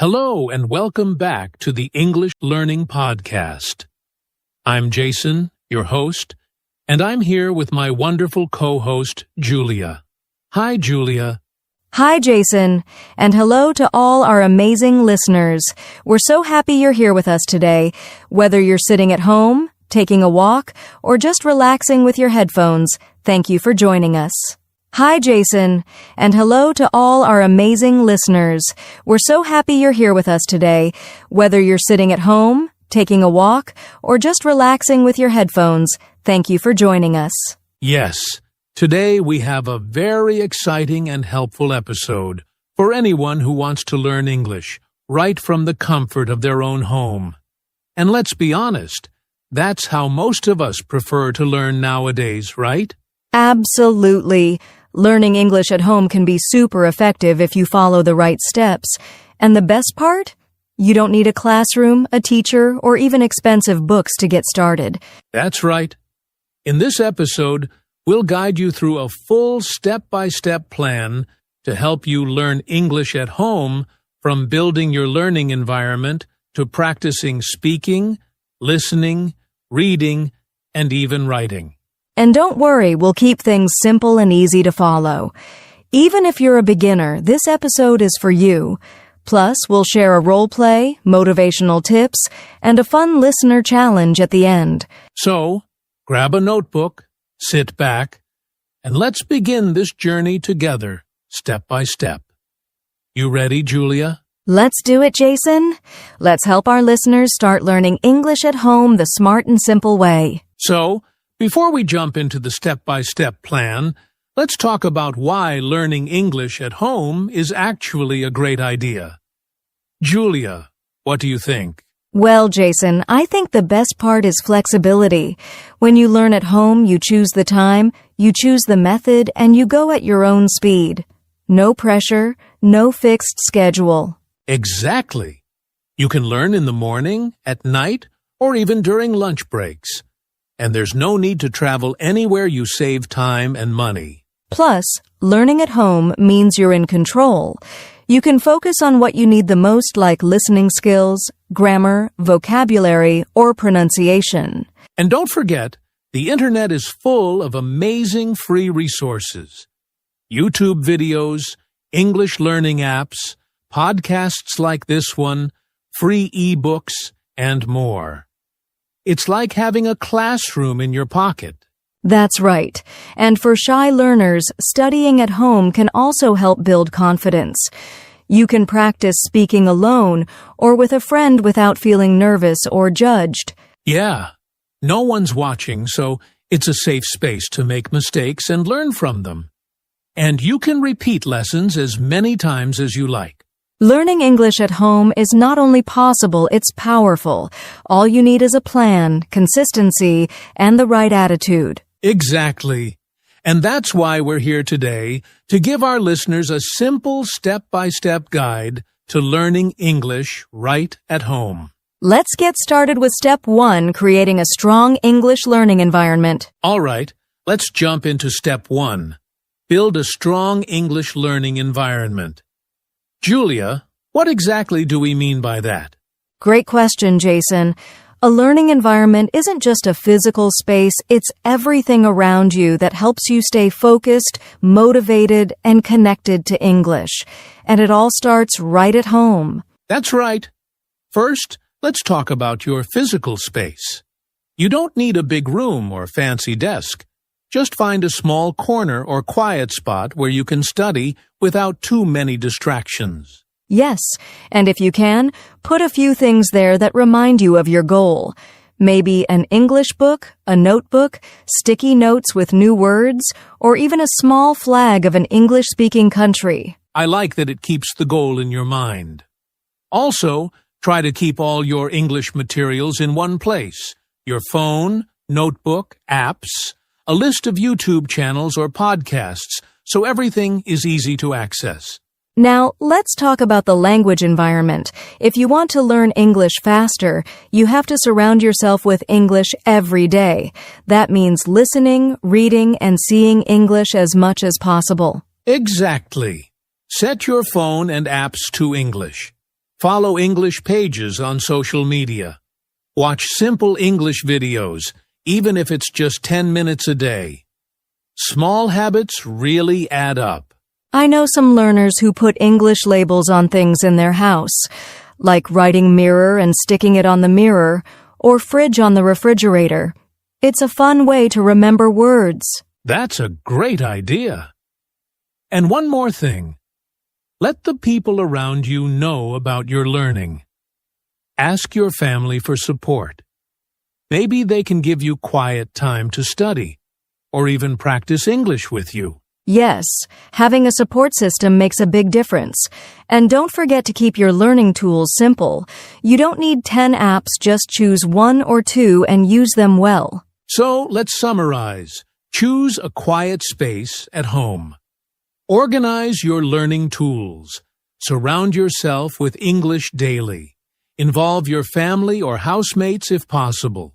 Hello and welcome back to the English Learning Podcast. I'm Jason, your host, and I'm here with my wonderful co-host, Julia. Hi, Julia. Hi, Jason, and hello to all our amazing listeners. We're so happy you're here with us today, whether you're sitting at home, taking a walk, or just relaxing with your headphones. Thank you for joining us. Hi, Jason, and hello to all our amazing listeners. We're so happy you're here with us today, whether you're sitting at home, taking a walk, or just relaxing with your headphones. Thank you for joining us. Yes, today we have a very exciting and helpful episode for anyone who wants to learn English right from the comfort of their own home. And let's be honest, that's how most of us prefer to learn nowadays, right? Absolutely. Learning English at home can be super effective if you follow the right steps. And the best part? You don't need a classroom, a teacher, or even expensive books to get started. That's right. In this episode, we'll guide you through a full step-by-step plan to help you learn English at home, from building your learning environment to practicing speaking, listening, reading, and even writing. And don't worry, we'll keep things simple and easy to follow. Even if you're a beginner, this episode is for you. Plus, we'll share a role play, motivational tips, and a fun listener challenge at the end. So, grab a notebook, sit back, and let's begin this journey together, step by step. You ready, Julia? Let's do it, Jason. Let's help our listeners start learning English at home the smart and simple way. So, before we jump into the step-by-step plan, let's talk about why learning English at home is actually a great idea. Julia, what do you think? Well, Jason, I think the best part is flexibility. When you learn at home, you choose the time, you choose the method, and you go at your own speed. No pressure, no fixed schedule. Exactly. You can learn in the morning, at night, or even during lunch breaks. And there's no need to travel anywhere. You save time and money. Plus, learning at home means you're in control. You can focus on what you need the most, like listening skills, grammar, vocabulary, or pronunciation. And don't forget, the internet is full of amazing free resources. YouTube videos, English learning apps, podcasts like this one, free ebooks, and more. It's like having a classroom in your pocket. That's right. And for shy learners, studying at home can also help build confidence. You can practice speaking alone or with a friend without feeling nervous or judged. Yeah, no one's watching, so it's a safe space to make mistakes and learn from them. And you can repeat lessons as many times as you like. Learning English at home is not only possible, it's powerful. All you need is a plan, consistency, and the right attitude. Exactly. And that's why we're here today, to give our listeners a simple step-by-step guide to learning English right at home. Let's get started with step 1, creating a strong English learning environment. All right, let's jump into step 1. Build a strong English learning environment. Julia, what exactly do we mean by that? Great question, Jason. A learning environment isn't just a physical space, it's everything around you that helps you stay focused, motivated, and connected to English. And it all starts right at home. That's right. First, let's talk about your physical space. You don't need a big room or fancy desk. Just find a small corner or quiet spot where you can study without too many distractions. Yes, and if you can, put a few things there that remind you of your goal. Maybe an English book, a notebook, sticky notes with new words, or even a small flag of an English-speaking country. I like that it keeps the goal in your mind. Also, try to keep all your English materials in one place: your phone, notebook, apps, a list of YouTube channels or podcasts, so everything is easy to access. Now, let's talk about the language environment. If you want to learn English faster, you have to surround yourself with English every day. That means listening, reading, and seeing English as much as possible. Exactly. Set your phone and apps to English. Follow English pages on social media. Watch simple English videos, even if it's just 10 minutes a day. Small habits really add up. I know some learners who put English labels on things in their house, like writing mirror and sticking it on the mirror, or fridge on the refrigerator. It's a fun way to remember words. That's a great idea. And one more thing. Let the people around you know about your learning. Ask your family for support. Maybe they can give you quiet time to study, or even practice English with you. Yes, having a support system makes a big difference. And don't forget to keep your learning tools simple. You don't need 10 apps, just choose 1 or 2 and use them well. So let's summarize. Choose a quiet space at home. Organize your learning tools. Surround yourself with English daily. Involve your family or housemates if possible.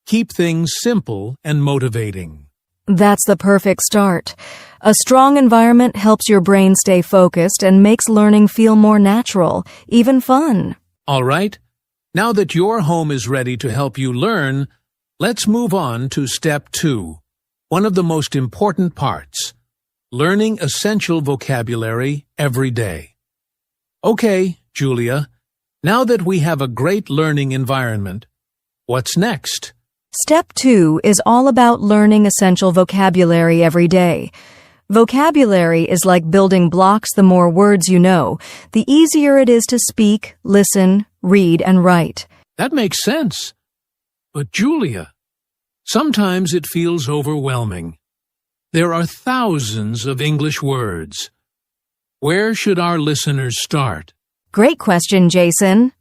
Keep things simple and motivating. That's the perfect start. A strong environment helps your brain stay focused and makes learning feel more natural, even fun. All right. Now that your home is ready to help you learn, let's move on to step 2, one of the most important parts, learning essential vocabulary every day. Okay, Julia, now that we have a great learning environment, what's next? Step 2 is all about learning essential vocabulary every day. Vocabulary is like building blocks. The more words you know, the easier it is to speak, listen, read, and write. That makes sense. But Julia, sometimes it feels overwhelming. There are thousands of English words. Where should our listeners start? Great question, Jason.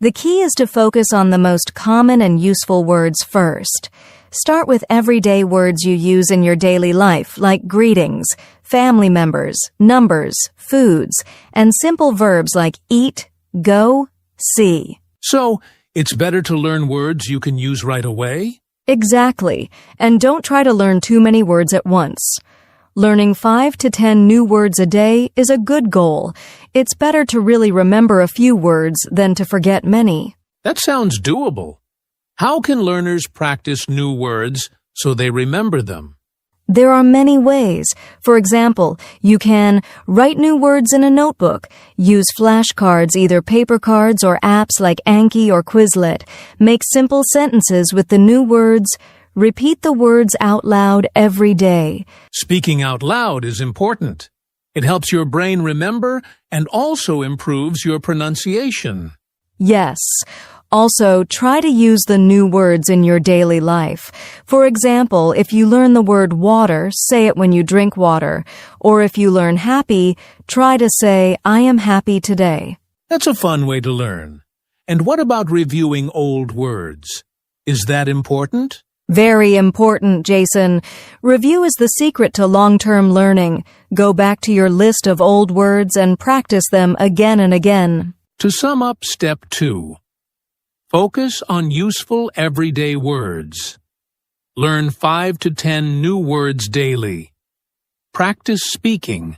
The key is to focus on the most common and useful words first. Start with everyday words you use in your daily life, like greetings, family members, numbers, foods, and simple verbs like eat, go, see. So, it's better to learn words you can use right away? Exactly. And don't try to learn too many words at once. Learning 5 to 10 new words a day is a good goal. It's better to really remember a few words than to forget many. That sounds doable. How can learners practice new words so they remember them? There are many ways. For example, you can write new words in a notebook, use flashcards, either paper cards or apps like Anki or Quizlet, make simple sentences with the new words, repeat the words out loud every day. Speaking out loud is important. It helps your brain remember and also improves your pronunciation. Yes. Also, try to use the new words in your daily life. For example, if you learn the word water, say it when you drink water. Or if you learn happy, try to say, I am happy today. That's a fun way to learn. And what about reviewing old words? Is that important? Very important, Jason. Review is the secret to long-term learning. Go back to your list of old words and practice them again and again. To sum up step 2, focus on useful everyday words. Learn 5 to 10 new words daily. Practice speaking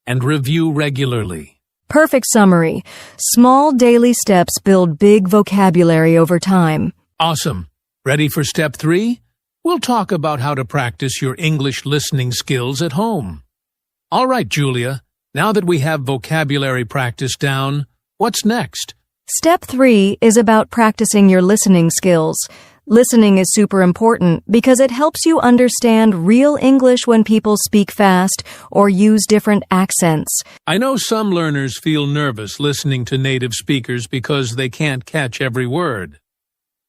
and review regularly. Perfect summary. Small daily steps build big vocabulary over time. Awesome. Ready for step 3? We'll talk about how to practice your English listening skills at home. All right, Julia, now that we have vocabulary practice down, what's next? Step 3 is about practicing your listening skills. Listening is super important because it helps you understand real English when people speak fast or use different accents. I know some learners feel nervous listening to native speakers because they can't catch every word.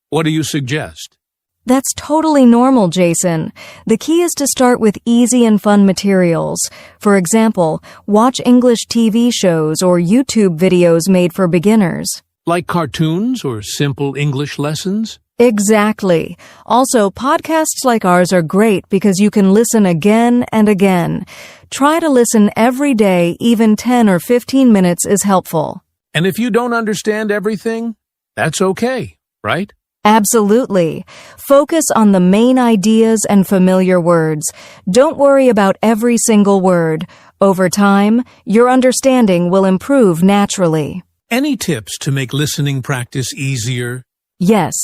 What do you suggest? That's totally normal, Jason. The key is to start with easy and fun materials. For example, watch English TV shows or YouTube videos made for beginners. Like cartoons or simple English lessons? Exactly. Also, podcasts like ours are great because you can listen again and again. Try to listen every day, even 10 or 15 minutes is helpful. And if you don't understand everything, that's okay, right? Absolutely. Focus on the main ideas and familiar words. Don't worry about every single word. Over time, your understanding will improve naturally. Any tips to make listening practice easier? Yes,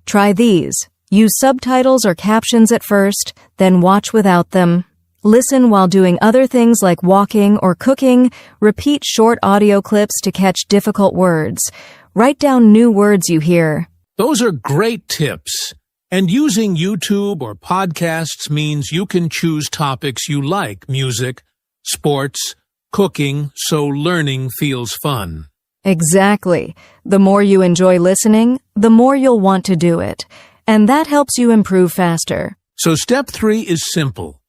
try these. Use subtitles or captions at first, then watch without them. Listen while doing other things like walking or cooking. Repeat short audio clips to catch difficult words. Write down new words you hear. Those are great tips. And using YouTube or podcasts means you can choose topics you like: music, sports, cooking, so learning feels fun. Exactly. The more you enjoy listening, the more you'll want to do it. And that helps you improve faster. So step 3 is simple.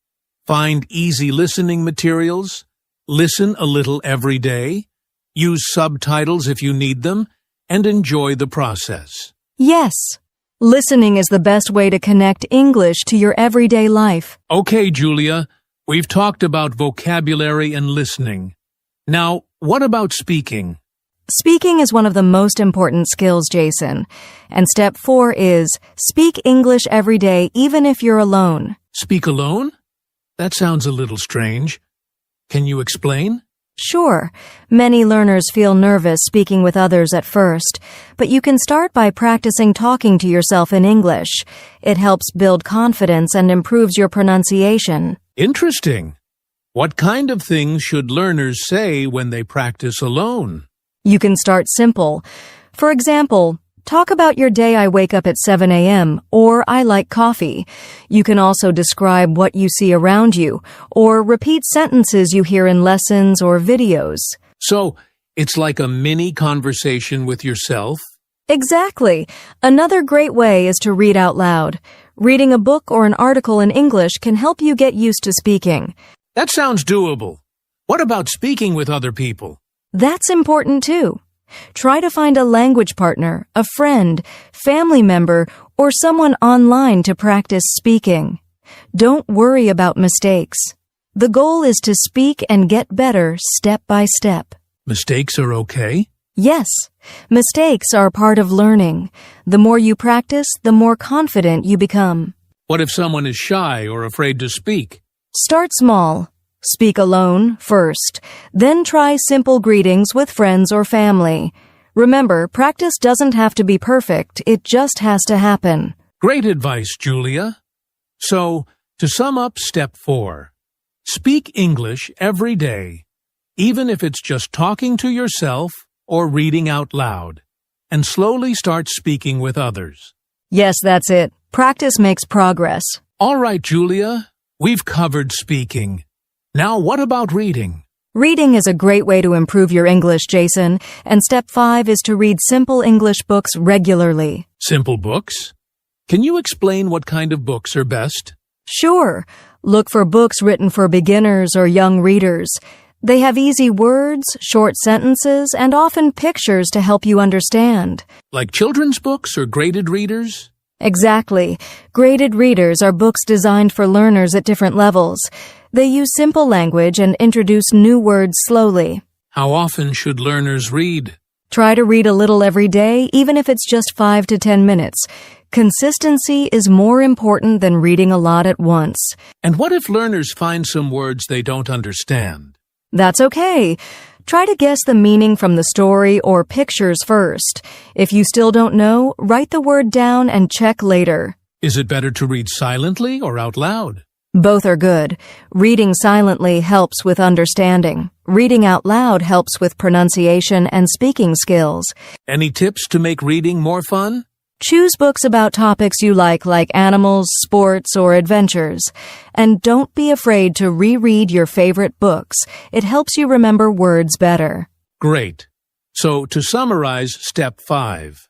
Find easy listening materials, listen a little every day, use subtitles if you need them, and enjoy the process. Yes. Listening is the best way to connect English to your everyday life. Okay, Julia, we've talked about vocabulary and listening. Now, what about speaking? Speaking is one of the most important skills, Jason. And step 4 is speak English every day, even if you're alone. Speak alone? That sounds a little strange. Can you explain? Sure. Many learners feel nervous speaking with others at first, but you can start by practicing talking to yourself in English. It helps build confidence and improves your pronunciation. Interesting. What kind of things should learners say when they practice alone? You can start simple. For example, talk about your day. I wake up at 7 a.m. or I like coffee. You can also describe what you see around you or repeat sentences you hear in lessons or videos. So, it's like a mini conversation with yourself? Exactly. Another great way is to read out loud. Reading a book or an article in English can help you get used to speaking. That sounds doable. What about speaking with other people? That's important too. Try to find a language partner, a friend, family member, or someone online to practice speaking. Don't worry about mistakes. The goal is to speak and get better step by step. Mistakes are okay? Yes, mistakes are part of learning. The more you practice, the more confident you become. What if someone is shy or afraid to speak? Start small. Speak alone first, then try simple greetings with friends or family. Remember, practice doesn't have to be perfect, it just has to happen. Great advice, Julia. So, to sum up step 4, speak English every day, even if it's just talking to yourself or reading out loud, and slowly start speaking with others. Yes, that's it. Practice makes progress. All right, Julia, we've covered speaking. Now, what about reading? Reading is a great way to improve your English, Jason, and step 5 is to read simple English books regularly. Simple books? Can you explain what kind of books are best? Sure. Look for books written for beginners or young readers. They have easy words, short sentences, and often pictures to help you understand. Like children's books or graded readers? Exactly. Graded readers are books designed for learners at different levels. They use simple language and introduce new words slowly. How often should learners read? Try to read a little every day, even if it's just 5 to 10 minutes. Consistency is more important than reading a lot at once. And what if learners find some words they don't understand? That's okay. Try to guess the meaning from the story or pictures first. If you still don't know, write the word down and check later. Is it better to read silently or out loud? Both are good. Reading silently helps with understanding. Reading out loud helps with pronunciation and speaking skills. Any tips to make reading more fun? Choose books about topics you like animals, sports, or adventures. And don't be afraid to reread your favorite books. It helps you remember words better. Great. So, to summarize step 5,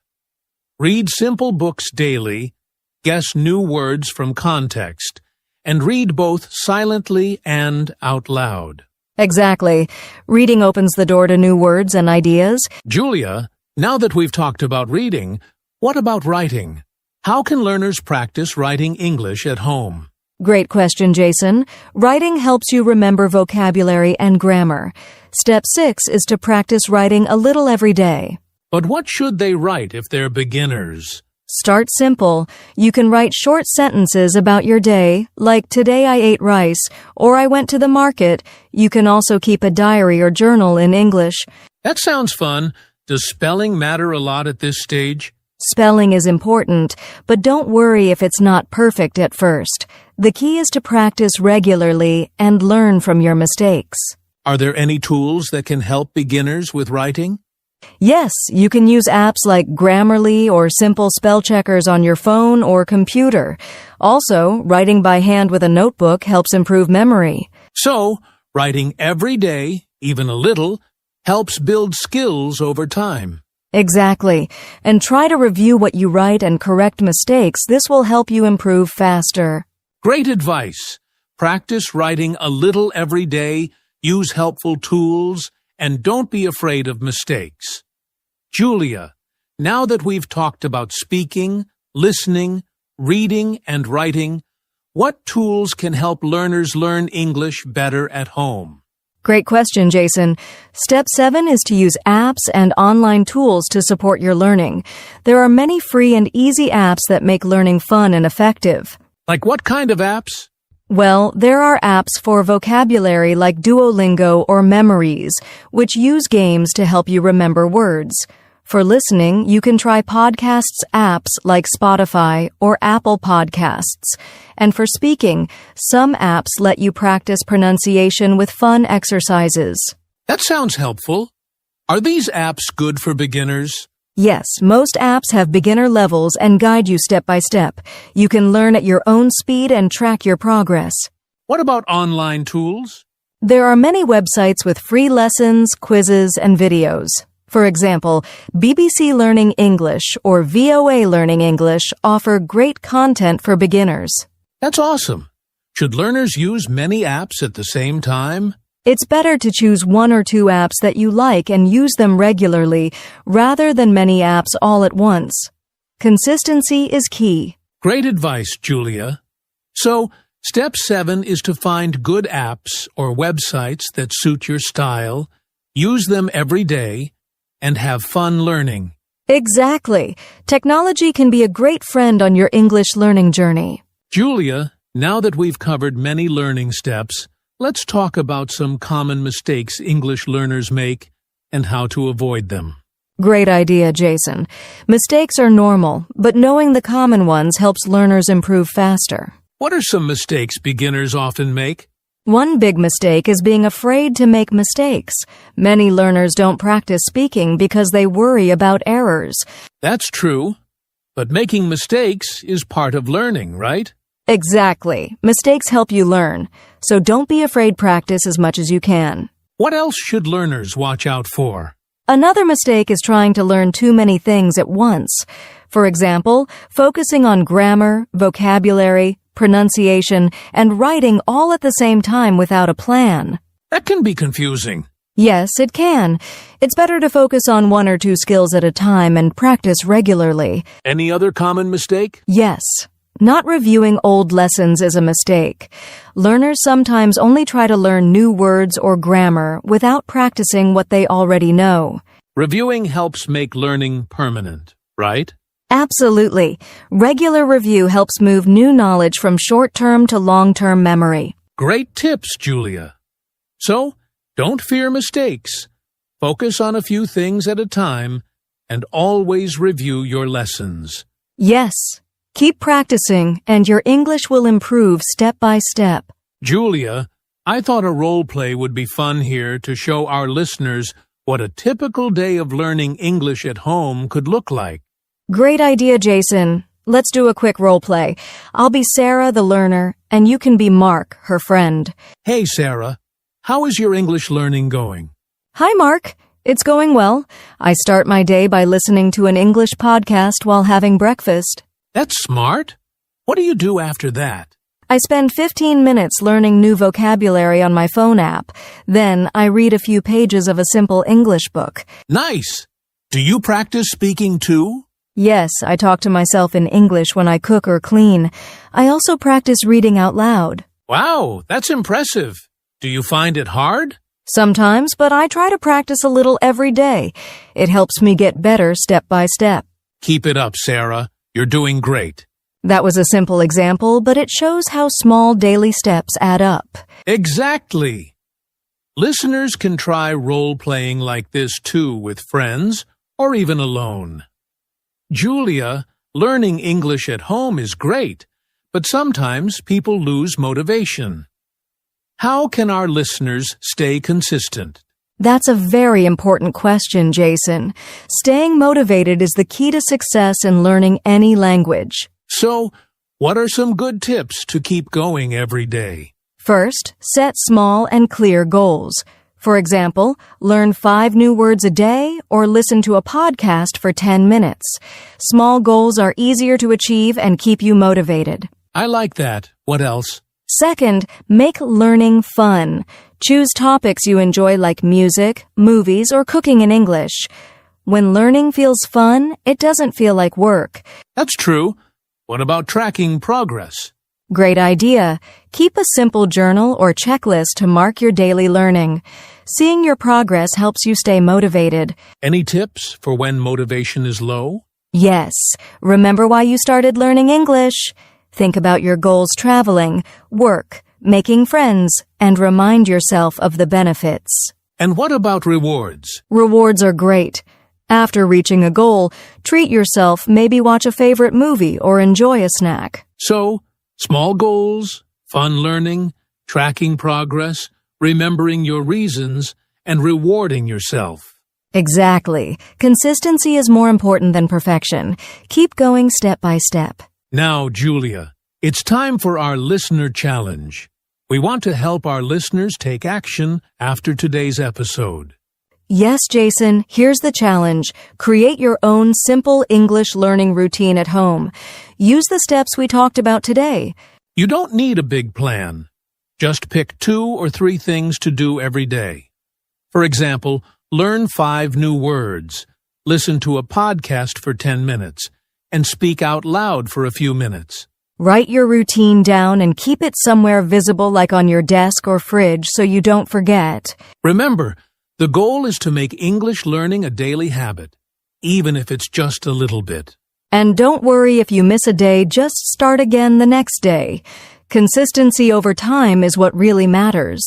read simple books daily, guess new words from context, and read both silently and out loud. Exactly. Reading opens the door to new words and ideas. Julia, now that we've talked about reading, what about writing? How can learners practice writing English at home? Great question, Jason. Writing helps you remember vocabulary and grammar. Step 6 is to practice writing a little every day. But what should they write if they're beginners? Start simple. You can write short sentences about your day, like today I ate rice, or I went to the market. You can also keep a diary or journal in English. That sounds fun. Does spelling matter a lot at this stage? Spelling is important, but don't worry if it's not perfect at first. The key is to practice regularly and learn from your mistakes. Are there any tools that can help beginners with writing? Yes, you can use apps like Grammarly or simple spell checkers on your phone or computer. Also, writing by hand with a notebook helps improve memory. So, writing every day, even a little, helps build skills over time. Exactly. And try to review what you write and correct mistakes. This will help you improve faster. Great advice. Practice writing a little every day, use helpful tools, and don't be afraid of mistakes. Julia, now that we've talked about speaking, listening, reading, and writing, what tools can help learners learn English better at home? Great question, Jason. Step 7 is to use apps and online tools to support your learning. There are many free and easy apps that make learning fun and effective. Like what kind of apps? Well, there are apps for vocabulary like Duolingo or Memories, which use games to help you remember words. For listening, you can try podcasts apps like Spotify or Apple Podcasts. And for speaking, some apps let you practice pronunciation with fun exercises. That sounds helpful. Are these apps good for beginners? Yes, most apps have beginner levels and guide you step by step. You can learn at your own speed and track your progress. What about online tools? There are many websites with free lessons, quizzes, and videos. For example, BBC Learning English or VOA Learning English offer great content for beginners. That's awesome. Should learners use many apps at the same time? It's better to choose 1 or 2 apps that you like and use them regularly, rather than many apps all at once. Consistency is key. Great advice, Julia. So, step 7 is to find good apps or websites that suit your style, use them every day, and have fun learning. Exactly. Technology can be a great friend on your English learning journey. Julia, now that we've covered many learning steps, let's talk about some common mistakes English learners make and how to avoid them. Great idea, Jason. Mistakes are normal, but knowing the common ones helps learners improve faster. What are some mistakes beginners often make? One big mistake is being afraid to make mistakes. Many learners don't practice speaking because they worry about errors. That's true, but making mistakes is part of learning, right? Exactly. Mistakes help you learn, so don't be afraid. Practice as much as you can. What else should learners watch out for? Another mistake is trying to learn too many things at once. For example, focusing on grammar, vocabulary, pronunciation, and writing all at the same time without a plan. That can be confusing. Yes, it can. It's better to focus on 1 or 2 skills at a time and practice regularly. Any other common mistake? Yes. Not reviewing old lessons is a mistake. Learners sometimes only try to learn new words or grammar without practicing what they already know. Reviewing helps make learning permanent, right? Absolutely. Regular review helps move new knowledge from short-term to long-term memory. Great tips, Julia. So, don't fear mistakes. Focus on a few things at a time and always review your lessons. Yes. Keep practicing and your English will improve step by step. Julia, I thought a role play would be fun here to show our listeners what a typical day of learning English at home could look like. Great idea, Jason. Let's do a quick role play. I'll be Sarah, the learner, and you can be Mark, her friend. Hey, Sarah. How is your English learning going? Hi, Mark. It's going well. I start my day by listening to an English podcast while having breakfast. That's smart. What do you do after that? I spend 15 minutes learning new vocabulary on my phone app. Then I read a few pages of a simple English book. Nice. Do you practice speaking too? Yes, I talk to myself in English when I cook or clean. I also practice reading out loud. Wow, that's impressive. Do you find it hard? Sometimes, but I try to practice a little every day. It helps me get better step by step. Keep it up, Sarah. You're doing great. That was a simple example, but it shows how small daily steps add up. Exactly. Listeners can try role-playing like this too with friends or even alone. Julia, learning English at home is great, but sometimes people lose motivation. How can our listeners stay consistent? That's a very important question, Jason. Staying motivated is the key to success in learning any language. So, what are some good tips to keep going every day? First, set small and clear goals. For example, learn 5 new words a day or listen to a podcast for 10 minutes. Small goals are easier to achieve and keep you motivated. I like that. What else? Second, make learning fun. Choose topics you enjoy like music, movies, or cooking in English. When learning feels fun, it doesn't feel like work. That's true. What about tracking progress? Great idea. Keep a simple journal or checklist to mark your daily learning. Seeing your progress helps you stay motivated. Any tips for when motivation is low? Yes. Remember why you started learning English? Think about your goals traveling, work, making friends, and remind yourself of the benefits. And what about rewards? Rewards are great. After reaching a goal, treat yourself, maybe watch a favorite movie or enjoy a snack. So, small goals, fun learning, tracking progress, remembering your reasons, and rewarding yourself. Exactly. Consistency is more important than perfection. Keep going step by step. Now, Julia, it's time for our listener challenge. We want to help our listeners take action after today's episode. Yes, Jason, here's the challenge. Create your own simple English learning routine at home. Use the steps we talked about today. You don't need a big plan. Just pick 2 or 3 things to do every day. For example, learn 5 new words, listen to a podcast for 10 minutes, and speak out loud for a few minutes. Write your routine down and keep it somewhere visible like on your desk or fridge so you don't forget. Remember, the goal is to make English learning a daily habit, even if it's just a little bit. And don't worry if you miss a day, just start again the next day. Consistency over time is what really matters.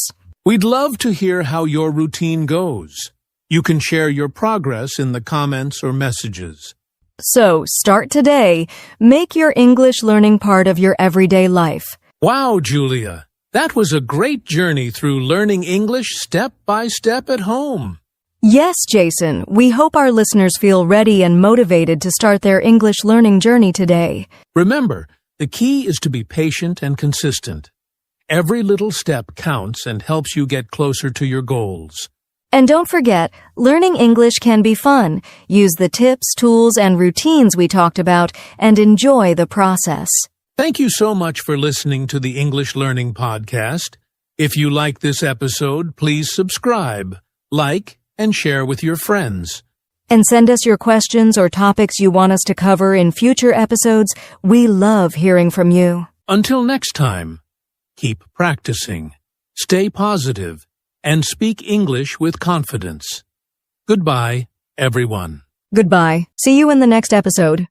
We'd love to hear how your routine goes. You can share your progress in the comments or messages. So, start today. Make your English learning part of your everyday life. Wow, Julia! That was a great journey through learning English step by step at home. Yes, Jason, we hope our listeners feel ready and motivated to start their English learning journey today. Remember, the key is to be patient and consistent. Every little step counts and helps you get closer to your goals. And don't forget, learning English can be fun. Use the tips, tools, and routines we talked about and enjoy the process. Thank you so much for listening to the English Learning Podcast. If you like this episode, please subscribe, like, and share with your friends. And send us your questions or topics you want us to cover in future episodes. We love hearing from you. Until next time, keep practicing, stay positive, and speak English with confidence. Goodbye, everyone. Goodbye. See you in the next episode.